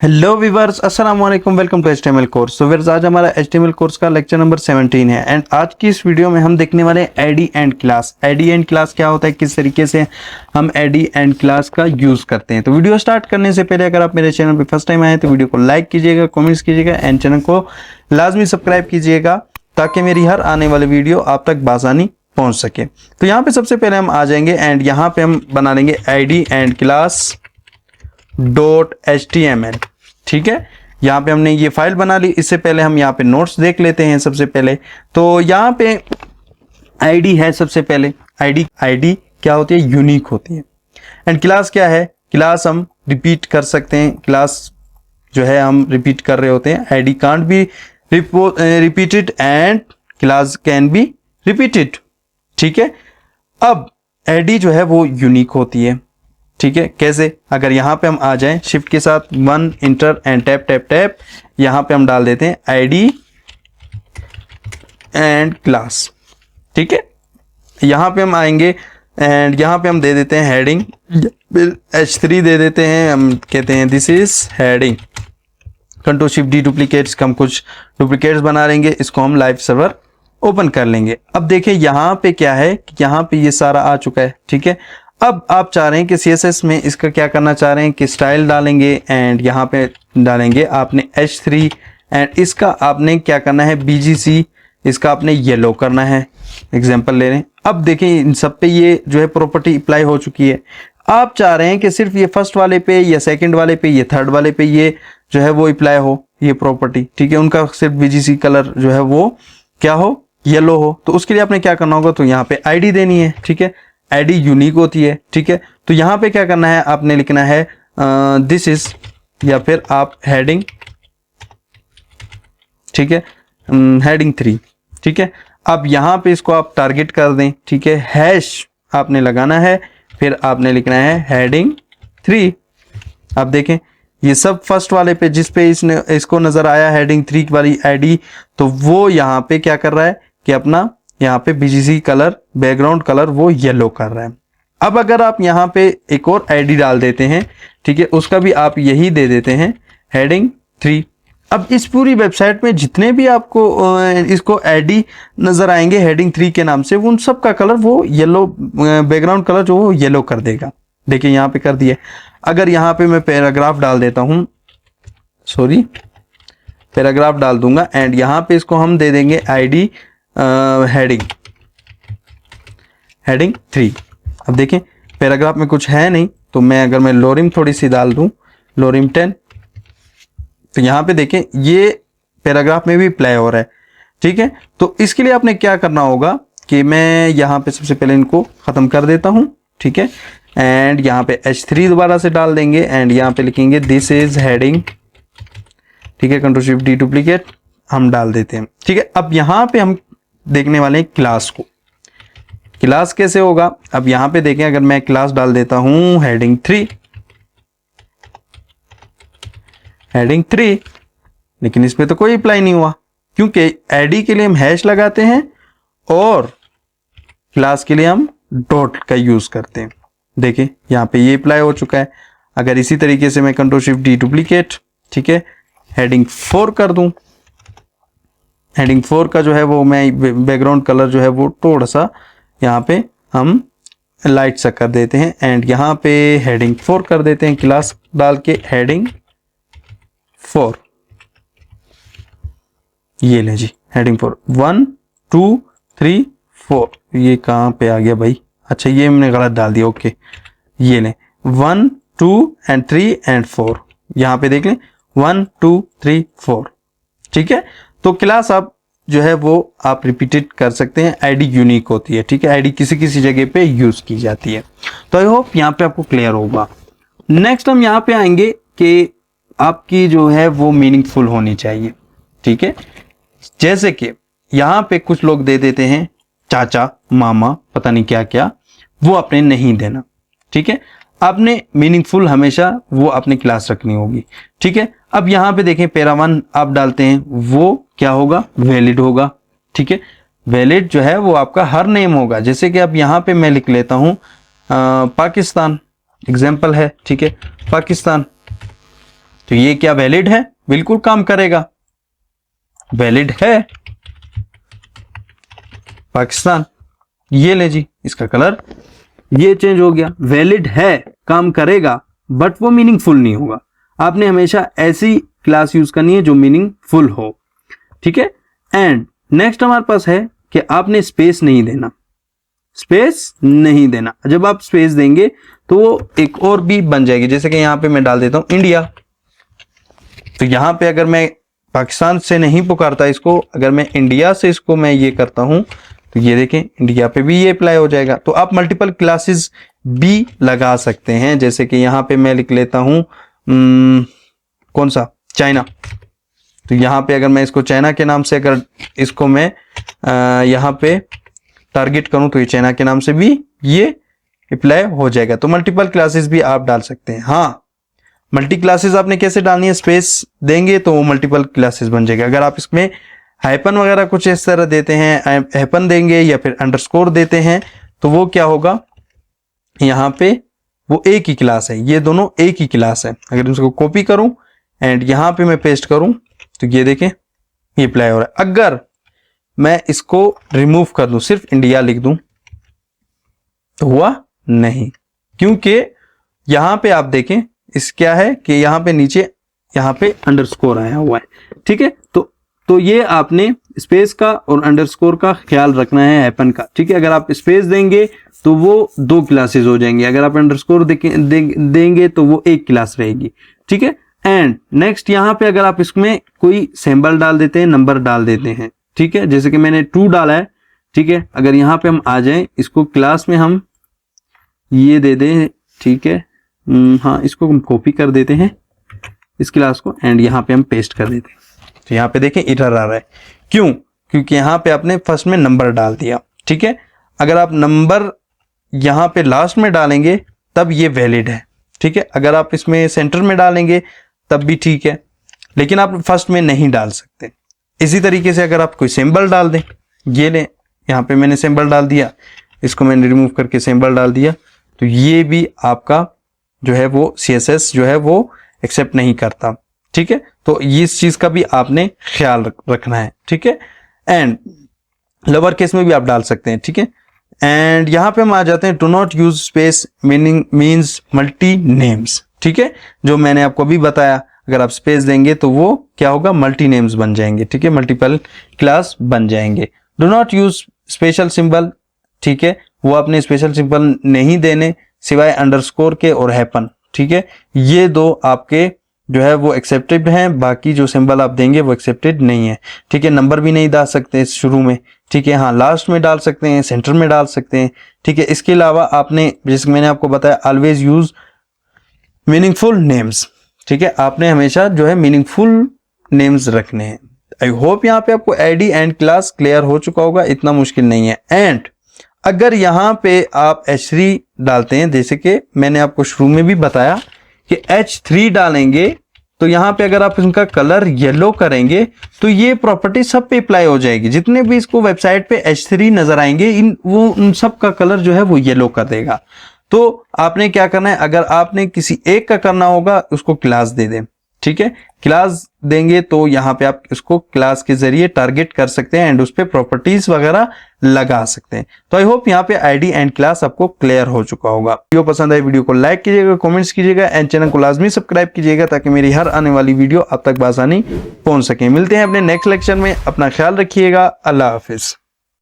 Hello viewers, अस्सलाम वालेकुम, welcome to HTML course. So viewers, आज हमारा एचटीएमएल कोर्स का लेक्चर नंबर 17 है एंड आज की इस वीडियो में हम देखने वाले हैं ID and class. ID and class क्या होता है, किस तरीके से हम एडी एंड क्लास का यूज करते हैं। तो वीडियो स्टार्ट करने से पहले अगर आप मेरे चैनल पर फर्स्ट टाइम आए तो वीडियो को लाइक कीजिएगा, कॉमेंट्स कीजिएगा एंड चैनल को लाजमी सब्सक्राइब कीजिएगा ताकि मेरी हर आने वाली वीडियो आप तक बासानी पहुंच सके। तो यहाँ पे सबसे पहले हम आ जाएंगे एंड यहाँ पे हम बना लेंगे एडी एंड क्लास .html। ठीक है, यहाँ पे हमने ये फाइल बना ली। इससे पहले हम यहाँ पे नोट्स देख लेते हैं। सबसे पहले तो यहाँ पे आईडी है। सबसे पहले आईडी क्या होती है, यूनिक होती है। एंड क्लास क्या है, क्लास हम रिपीट कर सकते हैं। क्लास जो है हम रिपीट कर रहे होते हैं। ID can't be repeated and class can be repeated. ठीक है, अब आईडी जो है वो यूनिक होती है। ठीक है, कैसे, अगर यहाँ पे हम आ जाएं शिफ्ट के साथ 1 inter and tap tap tap, यहाँ पे हम डाल देते हैं आईडी एंड क्लास। ठीक है, यहाँ पे हम आएंगे एंड यहाँ पे हम दे देते हैं हेडिंग, H3 दे देते हैं। हम कहते हैं this is heading. Control shift D duplicates, हम कुछ डुप्लीकेट्स बना लेंगे। इसको हम लाइव सर्वर ओपन कर लेंगे। अब देखिए यहाँ पे क्या है, यहाँ पे ये सारा आ चुका है। ठीक है, अब आप चाह रहे हैं कि CSS में इसका क्या करना चाह रहे हैं कि स्टाइल डालेंगे एंड यहाँ पे डालेंगे आपने H3 एंड इसका आपने क्या करना है BGC, इसका आपने येलो करना है। एग्जांपल ले रहे हैं। अब देखिए इन सब पे ये जो है प्रॉपर्टी अप्लाई हो चुकी है। आप चाह रहे हैं कि सिर्फ ये फर्स्ट वाले पे या सेकंड वाले पे या थर्ड वाले पे ये जो है वो अप्लाई हो, ये प्रॉपर्टी। ठीक है, उनका सिर्फ BGC कलर जो है वो क्या हो, येलो हो। तो उसके लिए आपने क्या करना होगा, तो यहाँ पे ID देनी है। ठीक है, आईडी यूनिक होती है। ठीक है, तो यहाँ पे क्या करना है, आपने लिखना है दिस इज, या फिर आप हेडिंग, ठीक है, हेडिंग 3। ठीक है, अब यहाँ पे इसको आप टारगेट कर दें। ठीक है, हैश आपने लगाना है, फिर आपने लिखना है हेडिंग 3। आप देखें ये सब फर्स्ट वाले पे जिस पे इसको नजर आया हेडिंग 3 वाली आईडी, तो वो यहाँ पे क्या कर रहा है कि अपना यहाँ पे BGC कलर, बैकग्राउंड कलर वो येलो कर रहा है। अब अगर आप यहाँ पे एक और आईडी डाल देते हैं, ठीक है, उसका भी आप यही दे देते हैं हेडिंग 3। अब इस पूरी वेबसाइट में जितने भी आपको इसको आईडी नजर आएंगे हेडिंग 3 के नाम से, उन सब का कलर वो येलो, बैकग्राउंड कलर जो वो येलो कर देगा। देखिए यहाँ पे कर दिया। अगर यहाँ पे मैं पैराग्राफ डाल देता हूँ, सॉरी पैराग्राफ डाल दूंगा एंड यहाँ पे इसको हम दे देंगे आईडी हेडिंग 3। अब देखें पैराग्राफ में कुछ है नहीं, तो मैं लोरिम थोड़ी सी डाल दूं, लोरिम 10, तो यहाँ पे देखें ये पैराग्राफ में भी अप्लाई हो रहा है। ठीक है, तो इसके लिए आपने क्या करना होगा कि मैं यहाँ पे सबसे पहले इनको खत्म कर देता हूँ। ठीक है, एंड यहाँ पे H3 दोबारा से डाल देंगे एंड यहाँ पे लिखेंगे दिस इज हेडिंग। ठीक है, कंट्रोल शिफ्ट डी डुप्लीकेट हम डाल देते हैं। ठीक है, अब यहाँ पे हम देखने वाले हैं क्लास को। क्लास कैसे होगा, अब यहाँ पे देखें, अगर मैं क्लास डाल देता हूं हेडिंग 3, हेडिंग 3, लेकिन इस पे तो कोई अप्लाई नहीं हुआ क्योंकि आईडी के लिए हम हैश लगाते हैं और क्लास के लिए हम डॉट का यूज करते हैं। देखिए यहाँ पे ये अप्लाई हो चुका है। अगर इसी तरीके से मैं कंट्रोल शिफ्ट डी डुप्लीकेट, ठीक है, हेडिंग 4 कर दूं, हेडिंग 4 का जो है वो मैं बैकग्राउंड कलर जो है वो थोड़ा सा यहाँ पे हम लाइट सा कर देते हैं एंड यहाँ पे हेडिंग 4 कर देते हैं, क्लास डाल के हेडिंग 4। ये ले जी हेडिंग 4, 1 2 3 4। ये कहाँ पे आ गया भाई, अच्छा ये मैंने गलत डाल दिया। ओके, ये ले 1 2 एंड 3 एंड 4, यहाँ पे देख लें 1 2 3 4। ठीक है, तो क्लास आप जो है वो आप रिपीटेड कर सकते हैं। आईडी यूनिक होती है। ठीक है, आईडी किसी किसी जगह पे यूज की जाती है। तो आई होप यहाँ पे आपको क्लियर होगा। नेक्स्ट हम यहाँ पे आएंगे कि आपकी जो है वो मीनिंगफुल होनी चाहिए। ठीक है, जैसे कि यहाँ पे कुछ लोग दे देते हैं चाचा मामा पता नहीं क्या क्या, वो आपने नहीं देना। ठीक है, आपने मीनिंगफुल हमेशा वो अपनी क्लास रखनी होगी। ठीक है, अब यहाँ पे देखें पैरा 1 आप डालते हैं, वो क्या होगा, वैलिड होगा। ठीक है, वैलिड जो है वो आपका हर नेम होगा। जैसे कि अब यहाँ पे मैं लिख लेता हूँ पाकिस्तान, एग्जाम्पल है। ठीक है, पाकिस्तान, तो ये क्या वैलिड है? बिल्कुल काम करेगा, वैलिड है। पाकिस्तान, ये ले जी, इसका कलर ये चेंज हो गया, वैलिड है, काम करेगा, बट वो मीनिंगफुल नहीं होगा। आपने हमेशा ऐसी क्लास यूज करनी है जो मीनिंगफुल हो, ठीक है। एंड नेक्स्ट हमारे पास है कि आपने स्पेस नहीं देना, स्पेस नहीं देना। जब आप स्पेस देंगे तो वो एक और भी बन जाएगी, जैसे कि यहां पे मैं डाल देता हूं इंडिया। तो यहां पे अगर मैं पाकिस्तान से नहीं पुकारता इसको, अगर मैं इंडिया से इसको मैं ये करता हूं, तो ये देखें इंडिया पे भी ये अप्लाई हो जाएगा। तो आप मल्टीपल क्लासेस भी लगा सकते हैं, जैसे कि यहां पे मैं लिख लेता हूं कौन सा, चाइना। तो यहां पे अगर मैं इसको चाइना के नाम से अगर इसको मैं यहां पे टारगेट करूं तो ये चाइना के नाम से भी ये अप्लाई हो जाएगा। तो मल्टीपल क्लासेस भी आप डाल सकते हैं। हाँ, मल्टी क्लासेस आपने कैसे डालनी है, स्पेस देंगे तो वो मल्टीपल क्लासेस बन जाएगा। अगर आप इसमें हाइपन वगैरह कुछ इस तरह देते हैं, हाइपन देंगे या फिर अंडरस्कोर देते हैं, तो वो क्या होगा, यहाँ पे वो एक ही क्लास है, ये दोनों एक ही क्लास है। अगर इसको कॉपी करूं एंड यहाँ पे मैं पेस्ट करूं तो ये देखें ये अप्लाई हो रहा है। अगर मैं इसको रिमूव कर दूं, सिर्फ इंडिया लिख दूं, तो हुआ नहीं, क्योंकि यहां पे आप देखें इस क्या है कि यहां पे नीचे यहां पे अंडरस्कोर आया हुआ है, ठीक है। तो ये आपने स्पेस का और अंडरस्कोर का ख्याल रखना है, हैपन का, ठीक है। अगर आप स्पेस देंगे तो वो दो क्लासेस हो जाएंगे, अगर आप अंडरस्कोर देंगे तो वो एक क्लास रहेगी, ठीक है। एंड नेक्स्ट यहाँ पे अगर आप इसमें कोई सिंबल डाल देते हैं, नंबर डाल देते हैं, ठीक है, जैसे कि मैंने 2 डाला है, ठीक है। अगर यहाँ पे हम आ जाएं, इसको क्लास में हम ये दे दें, ठीक है, हाँ, इसको हम कॉपी कर देते हैं इस क्लास को एंड यहाँ पे हम पेस्ट कर देते हैं। तो यहाँ पे देखें एरर आ रहा है, क्यों? क्योंकि यहाँ पे आपने फर्स्ट में नंबर डाल दिया, ठीक है। अगर आप नंबर यहाँ पे लास्ट में डालेंगे तब ये वैलिड है, ठीक है। अगर आप इसमें सेंटर में डालेंगे तब भी ठीक है, लेकिन आप फर्स्ट में नहीं डाल सकते। इसी तरीके से अगर आप कोई सिंबल डाल दें, ये लें, यहाँ पे मैंने सिंबल डाल दिया, इसको मैंने रिमूव करके सिंबल डाल दिया, तो ये भी आपका जो है वो CSS जो है वो एक्सेप्ट नहीं करता, ठीक है। तो इस चीज का भी आपने ख्याल रखना है, ठीक है। एंड लोअर केस में भी आप डाल सकते हैं, ठीक है। एंड यहां पे हम आ जाते हैं, do not use space meaning means multi names, ठीक है। जो मैंने आपको अभी बताया, अगर आप स्पेस देंगे तो वो क्या होगा, मल्टी नेम्स बन जाएंगे, ठीक है, मल्टीपल क्लास बन जाएंगे। Do not use special symbol, ठीक है, वो आपने स्पेशल सिंबल नहीं देने सिवाय अंडरस्कोर के और हैपन, ठीक है। ये दो आपके जो है वो एक्सेप्टेड हैं, बाकी जो सिंबल आप देंगे वो एक्सेप्टेड नहीं है, ठीक है। नंबर भी नहीं डाल सकते शुरू में, ठीक है, हाँ, लास्ट में डाल सकते हैं, सेंटर में डाल सकते हैं, ठीक है। इसके अलावा आपने, जैसे मैंने आपको बताया, ऑलवेज यूज मीनिंगफुल नेम्स, ठीक है। आपने हमेशा जो है मीनिंगफुल नेम्स रखने हैं। आई होप यहाँ पे आपको आईडी एंड क्लास क्लियर हो चुका होगा, इतना मुश्किल नहीं है। एंड अगर यहाँ पे आप H3 डालते हैं, जैसे कि मैंने आपको शुरू में भी बताया कि H3 डालेंगे, तो यहाँ पे अगर आप इनका कलर येलो करेंगे तो ये प्रॉपर्टी सब पे अप्लाई हो जाएगी। जितने भी इसको वेबसाइट पे H3 नजर आएंगे, उन सब का कलर जो है वो येलो कर देगा। तो आपने क्या करना है, अगर आपने किसी एक का करना होगा, उसको क्लास दे दें, ठीक है। क्लास देंगे तो यहाँ पे आप इसको क्लास के जरिए टारगेट कर सकते हैं एंड उस पे प्रॉपर्टीज वगैरह लगा सकते हैं। तो आई होप यहाँ पे आईडी एंड क्लास आपको क्लियर हो चुका होगा। वीडियो पसंद आए, वीडियो को लाइक कीजिएगा, कमेंट्स कीजिएगा एंड चैनल को लाजमी सब्सक्राइब कीजिएगा, ताकि मेरी हर आने वाली वीडियो आप तक बआसानी पहुंच सके। मिलते हैं अपने नेक्स्ट लेक्चर में, अपना ख्याल रखिएगा, अल्लाह हाफिज।